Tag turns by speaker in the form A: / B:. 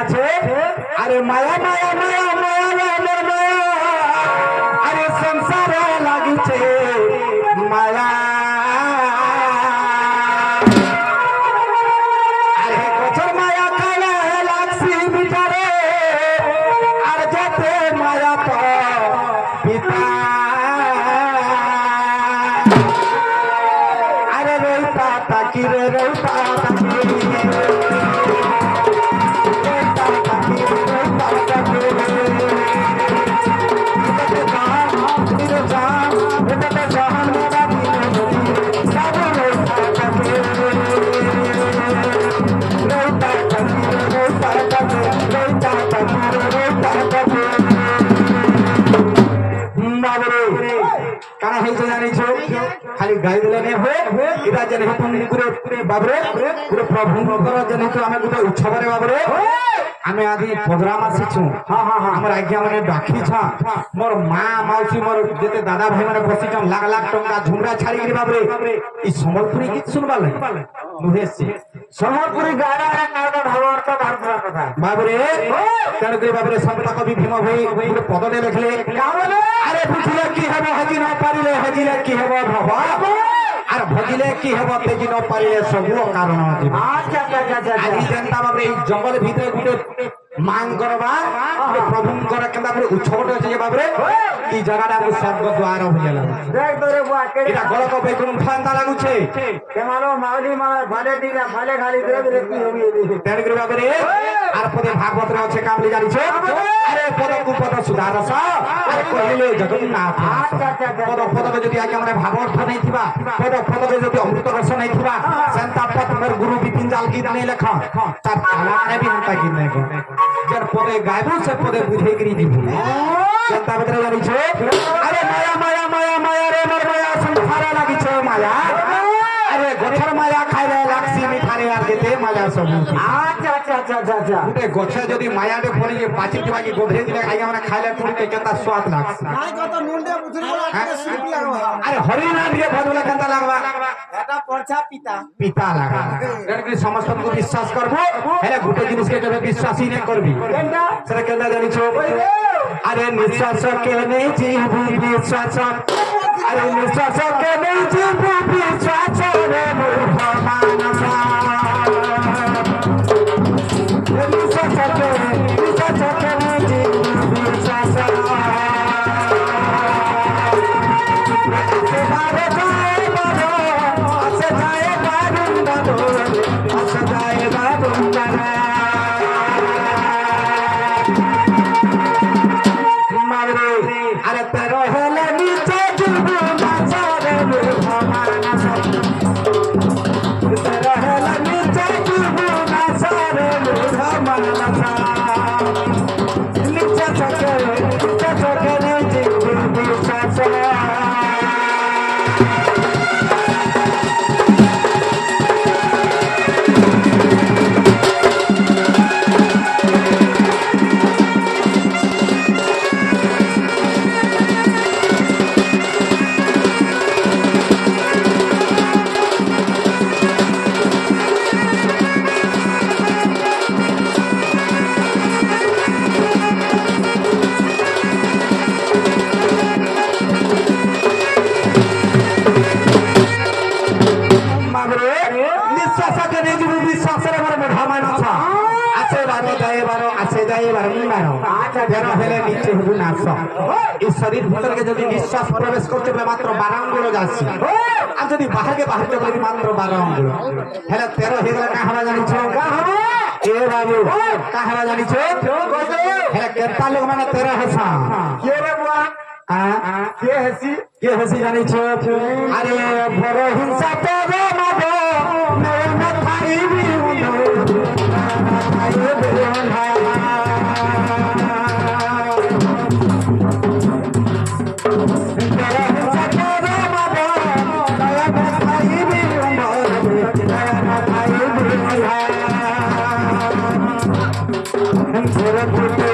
A: আছে আরে মায়া মায়া মায়া মায়া মায়া মায়া আরে সংসারে লাগিছে মায়া আরে গছর মায়া খাইলে লাগছি বিটারে আর যেতে মায়া তো পিতা আরে রইতা তাকি রে রইতা তাকি खाली गाई देने हुए इरा जने तुम पूरे बाबरे पूरे प्रभु कर जने तो हमें गुटे उत्सव रे बाबरे आमे आदि प्रोग्राम आसीछु हां हां हां हमर आज्ञा माने डाकी छा मोर मां माउसी मोर जेते दादा भाई माने बसी छन लाख लाख टंका झुमरा छाड़ी रे बाबरे ई संबलपुरी गीत सुनबा ले मुहेसी संबलपुरी गाना रे नादा भावार्थ भारतरा कथा बाबरे तण के बाबरे संत कवि भीम भाई पूरे पद दे लिखले का बोले अरे बुझले की हेबो हजी न पारिले हजीले की हेबो भवा আর ভজিলে কি হব তেজি ন পারিলে সবু কারণ আছে আচ্ছা আচ্ছা আচ্ছা আদি জনতা বাবরে জঙ্গল ভিতরে গুটে মান করবা প্রভু করে কেন্দা করে উৎসবট আছে যে বাবরে এই জায়গাটা আমি স্বর্গ দ্বার হয়ে গেল দেখ তোরে বুয়া এটা গলক বেগুন ফান্তা লাগুছে কেমানো মাউলি মালা ভালে দিগা ভালে খালি দেব রে কি হবি তেন করে বাবরে আর পদে ভাগবত রে আছে কামলি জানিছো আরে পদ কুপদ সুধারস আর কহিলে জগন্নাথ আচ্ছা আচ্ছা পদ পদ যদি আগে আমরা ভাগবত নাই থিবা পদ পদ যদি অমৃত রস নাই থিবা সেন্তা পদ মোর গুরু বিপিন জাল গীত নাই লেখা তার তালানে বি হন্তা গীত নাই जर पदे गायबो से पदे बुझे करी दिबु जनता बदरा जानी छे अरे माया माया माया माया रे मोर माया संसारा लागि छे माया अरे गछर माया खाइले लाक्सी मिठारे आर देते माया सब अच्छा अच्छा अच्छा अच्छा अच्छा उटे गछे जदी माया रे पड़ी जे पाची दिवागी गोधरे दिले आइया माने खाइले तुरते केता स्वाद लागस काय कत नुंडे बुझरे वाला सूप लागबा अरे हरि नाम रे भदला केता लागबा एटा परछा पिता पिता लागा जन समस्त को विश्वास करबो हेले गुटे जिनिस के जबे विश्वास ही नहीं करबी केनटा सरे केनटा जानि छो अरे निश्वास के नहीं जीव विश्वास अरे निश्वास के नहीं जीव विश्वास रे मूर्ख मानस निश्वास के नहीं जीव विश्वास अरे तेरो हेले नीचे जीवो नाचरे मुर्ख तेरो हेले नीचे जीवो नाचरे मुर्ख नीचे चके जीवो विश्वास शरीर भीतर के जब निश्वास प्रवेश करते मात्र 12 अंगुल जासी आ जदी बाहर के बाहर चले मात्र 12 अंगुल हेले 13 हे गला का हवा जानि छो का हवा ए बाबू का हवा जानि छो हेले केता लोग माने 13 हसा के रे बुआ के हसी जानि छो अरे भरो हिंसा तो रे मादो मैं थाई भी हूं ये बेलन है I'm